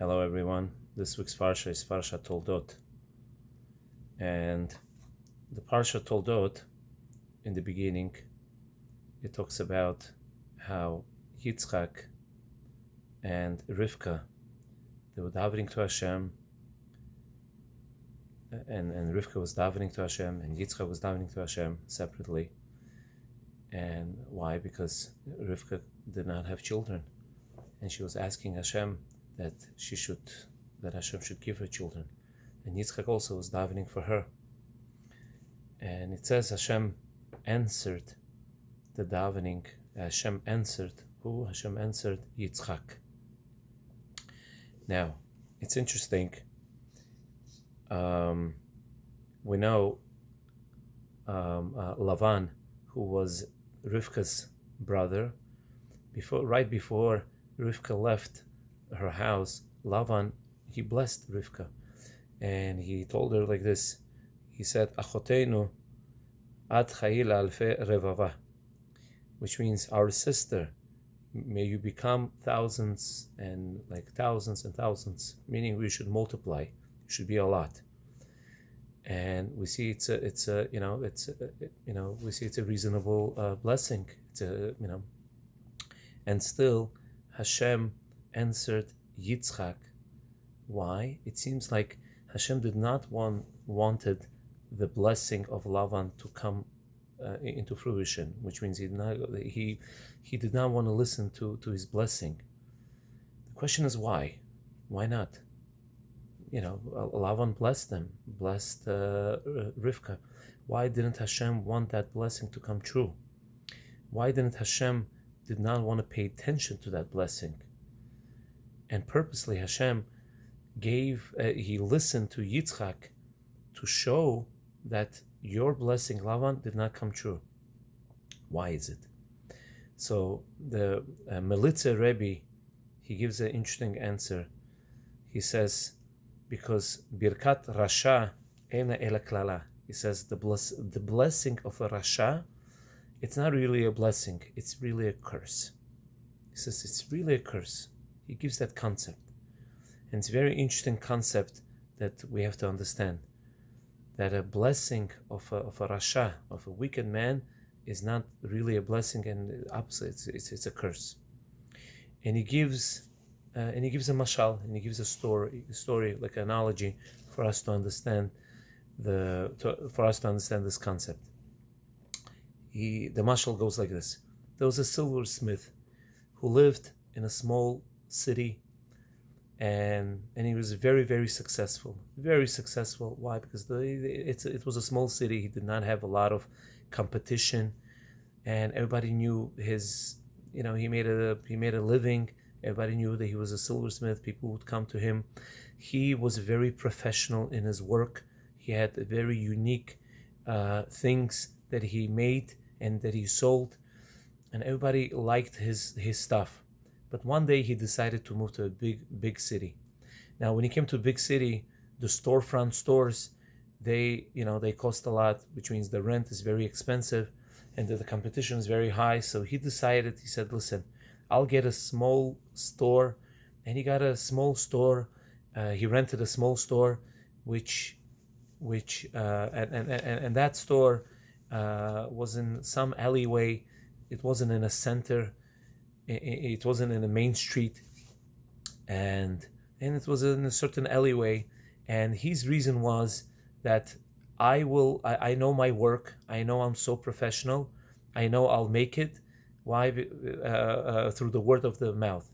Hello everyone. This week's Parsha is Parashat Toldot. And the Parashat Toldot, in the beginning, it talks about how Yitzchak and Rivka, they were davening to Hashem, and Rivka was davening to Hashem, and Yitzchak was davening to Hashem separately. And why? Because Rivka did not have children, and she was asking Hashem that Hashem should give her children. And Yitzchak also was davening for her. And it says Hashem answered the davening. Hashem answered who? Hashem answered Yitzchak. Now, it's interesting. We know Lavan, who was Rivka's brother, right before Rivka left her house, Lavan, he blessed Rivka, and he told her like this. He said, "Achotenu ad chayil alfe revava," which means our sister, may you become thousands and thousands, meaning we should multiply. It should be a lot. And we see it's a reasonable blessing. And still Hashem answered Yitzchak. Why? It seems like Hashem did not wanted the blessing of Lavan to come into fruition, which means he did not want to listen to his blessing. The question is why? Why not? Lavan blessed Rivka. Why didn't Hashem want that blessing to come true? Why didn't Hashem did not want to pay attention to that blessing? And purposely Hashem he listened to Yitzchak to show that your blessing, Lavan, did not come true. Why is it? So the Melitzer Rebbe, he gives an interesting answer. He says, because Birkat Rasha ena ela klala. He says the blessing of a Rasha, it's not really a blessing, it's really a curse. He says it's really a curse. He gives that concept. And it's a very interesting concept that we have to understand. That a blessing of a Rasha, of a wicked man, is not really a blessing, and the opposite, it's a curse. And he gives a mashal, and he gives a story like an analogy for us to understand this concept. The mashal goes like this. There was a silversmith who lived in a small city, and he was very, very successful. Very successful. Why? Because it was a small city. He did not have a lot of competition, and everybody knew his. He made a living. Everybody knew that he was a silversmith. People would come to him. He was very professional in his work. He had very unique things that he made and that he sold, and everybody liked his stuff. But one day he decided to move to a big city. Now, when he came to a big city, the storefront stores, they cost a lot, which means the rent is very expensive and the competition is very high. So he said, listen, I'll get a small store. And he got a small store. He rented a small store, which that store was in some alleyway. It wasn't in a center. It wasn't in a main street, and it was in a certain alleyway. And his reason was that I know my work. I know I'm so professional. I know I'll make it. Why? Through the word of the mouth.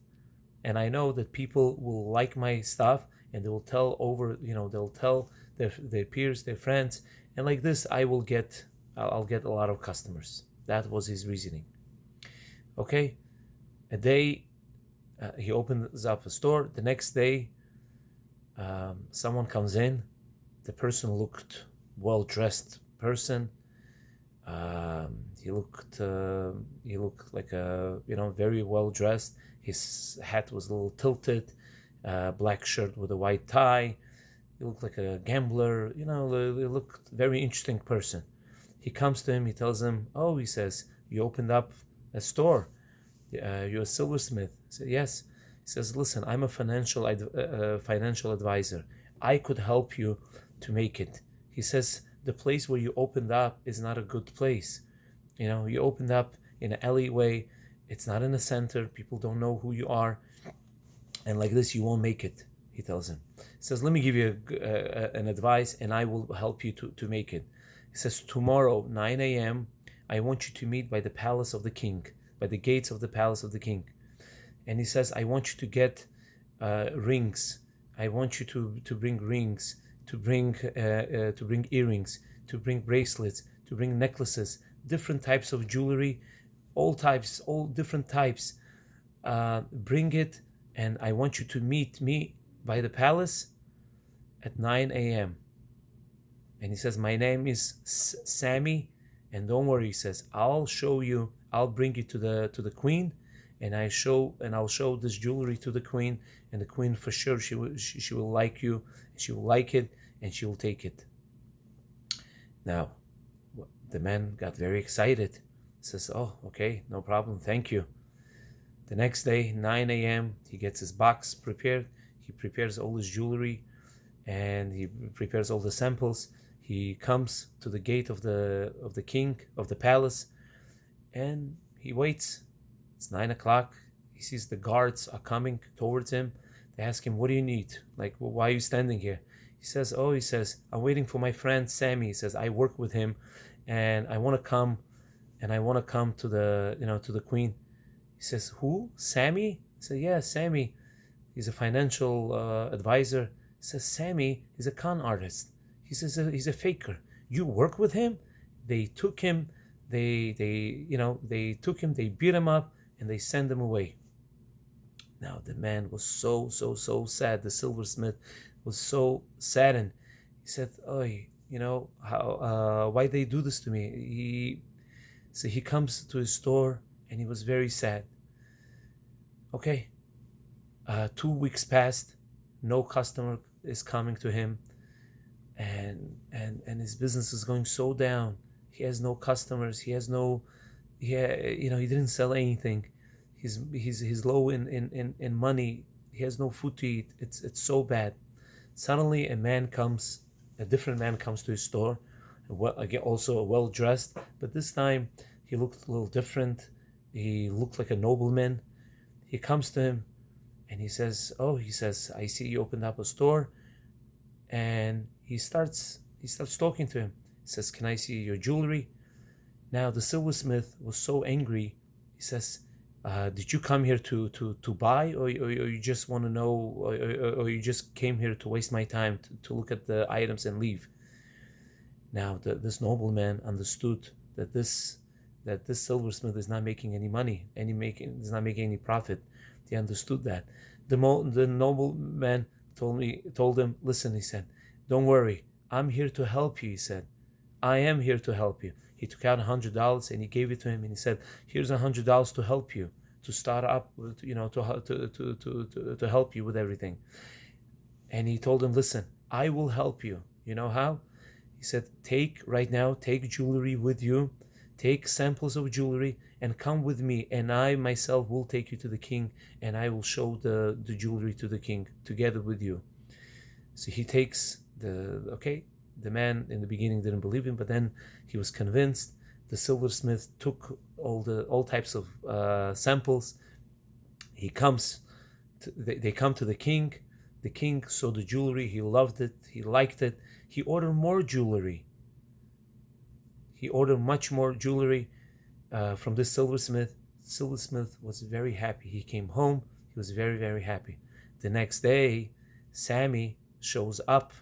And I know that people will like my stuff, and they will they'll tell their peers, their friends, and like this, I'll get a lot of customers. That was his reasoning. Okay. A day, he opens up a store. The next day, someone comes in. The person looked well-dressed person. He looked like very well-dressed. His hat was a little tilted. Black shirt with a white tie. He looked like a gambler. He looked very interesting person. He comes to him. He tells him, "Oh," he says, "you opened up a store. You're a silversmith." He said, "Yes." He says, listen, I'm a financial advisor. I could help you to make it. He says, the place where you opened up is not a good place. You opened up in an alleyway. It's not in the center. People don't know who you are. And like this, you won't make it, he tells him. He says, let me give you an advice, and I will help you to make it. He says, tomorrow, 9 a.m., I want you to meet by the palace of the king, by the gates of the palace of the king. And he says, I want you to get rings. I want you to bring rings, to bring earrings, to bring bracelets, to bring necklaces, different types of jewelry, all different types. Bring it, and I want you to meet me by the palace at 9 a.m. And he says, my name is Sammy, and don't worry, he says, I'll bring you to the queen, and I'll show this jewelry to the queen, and the queen for sure she will like you, and she will like it, and she will take it. Now, the man got very excited. Says, oh, okay, no problem, thank you. The next day, 9 a.m., he gets his box prepared. He prepares all his jewelry, and he prepares all the samples. He comes to the gate of the king of the palace, and he waits. It's 9 o'clock. He sees the guards are coming towards him. They ask him, what do you need? Like, well, why are you standing here? He says, I'm waiting for my friend Sammy. He says, I work with him, and I want to come to the queen. He says, who? Sammy? He said, yeah, Sammy. He's a financial advisor. He says, Sammy is a con artist. He says, he's a faker. You work with him? They took him, they beat him up, and they send him away. Now the man was so sad. The silversmith was so saddened. He said, why they do this to me? He comes to his store, and he was very sad. Okay, 2 weeks passed, no customer is coming to him, and his business is going so down. He has no customers. He didn't sell anything. He's low in money. He has no food to eat. It's so bad. Suddenly, a different man comes to his store, again also well dressed, but this time he looked a little different. He looked like a nobleman. He comes to him, and he says, I see you opened up a store. And he starts talking to him. He says, can I see your jewelry? Now the silversmith was so angry. He says, did you come here to buy, or you just want to know, or you just came here to waste my time to look at the items and leave? Now this nobleman understood that this silversmith is not making any money, is not making any profit. He understood that. The nobleman told him, listen, he said, don't worry, I'm here to help you. He said, I am here to help you. He took out $100 and he gave it to him, and he said, here's $100 to help you, to start up, to help you with everything. And he told him, listen, I will help you. You know how? He said, take jewelry with you, take samples of jewelry, and come with me, and I myself will take you to the king, and I will show the jewelry to the king together with you. So he takes the man in the beginning didn't believe him, but then he was convinced. The silversmith took all types of samples. They come to the king. The king saw the jewelry. He loved it. He liked it. He ordered more jewelry. He ordered much more jewelry from this silversmith. Silversmith was very happy. He came home. He was very, very happy. The next day, Sammy shows up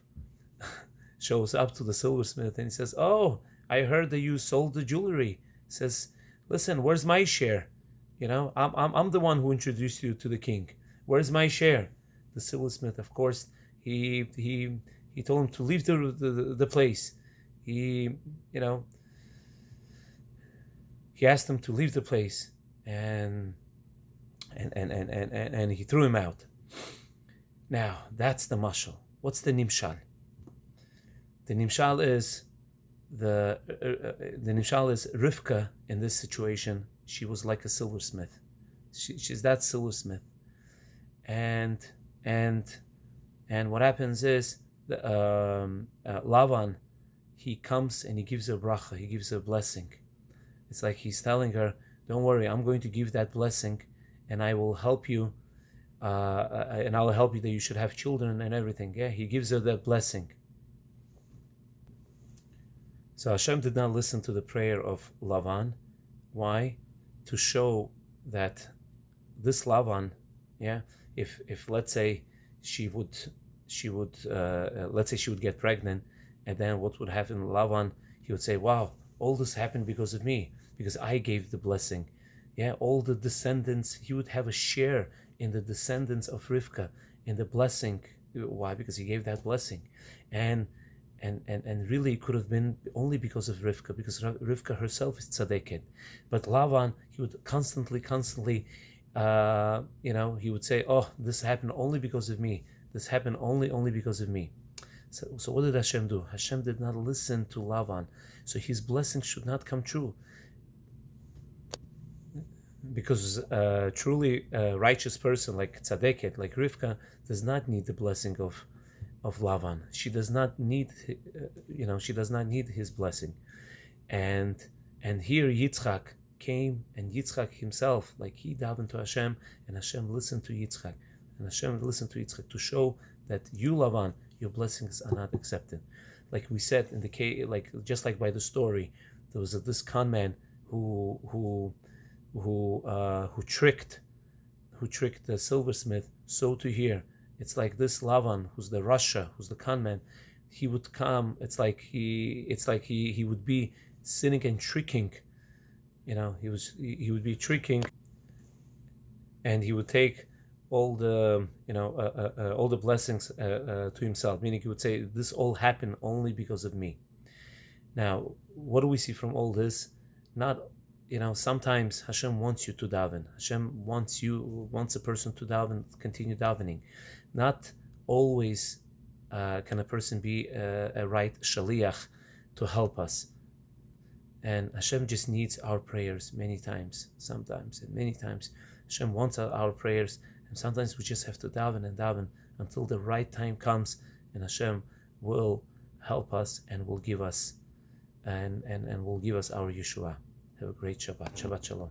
to the silversmith, and he says, oh, I heard that you sold the jewelry. He says, listen, where's my share? I'm the one who introduced you to the king. Where's my share? The silversmith, of course, he told him to leave the place. He asked him to leave the place, and he threw him out. Now that's the mashal. What's the nimshal? The nimshal is Rivka in this situation. She was like a silversmith. She's that silversmith, and and what happens is Lavan, he comes and he gives a bracha, he gives a blessing. It's like he's telling her, don't worry, I'm going to give that blessing, and I will help you, and I'll help you that you should have children and everything. Yeah, he gives her that blessing. So Hashem did not listen to the prayer of Lavan. Why? To show that this Lavan, yeah, if let's say she would let's say she would get pregnant, and then what would happen? Lavan, he would say, wow, all this happened because of me, because I gave the blessing. Yeah, all the descendants, he would have a share in the descendants of Rivka, in the blessing. Why? Because he gave that blessing. And really it could have been only because of Rivka, because Rivka herself is tzaddiket. But Lavan, he would constantly, he would say, oh, this happened only because of me. This happened only because of me. So what did Hashem do? Hashem did not listen to Lavan. So his blessing should not come true. Because truly a righteous person like tzaddiket, like Rivka, does not need the blessing of Lavan. She does not need, she does not need his blessing. And here Yitzchak came, and Yitzchak himself, like he davened to Hashem, and Hashem listened to Yitzchak. And Hashem listened to Yitzchak to show that you, Lavan, your blessings are not accepted. Like we said in the case, like just like by the story, there was this con man who tricked the silversmith. So to hear, it's like this Lavan, who's the Rasha, who's the con man, he would come. It's like he would be sinning and tricking. He would be tricking, and he would take all the all the blessings to himself. Meaning he would say, this all happened only because of me. Now, what do we see from all this? Not, sometimes Hashem wants you to daven. Hashem wants a person to daven, continue davening. Not always can a person be a right shaliach to help us. And Hashem just needs our prayers many times, sometimes, and many times. Hashem wants our prayers, and sometimes we just have to daven and daven until the right time comes, and Hashem will help us and will give us, and will give us our Yeshua. Have a great Shabbat. Shabbat Shalom.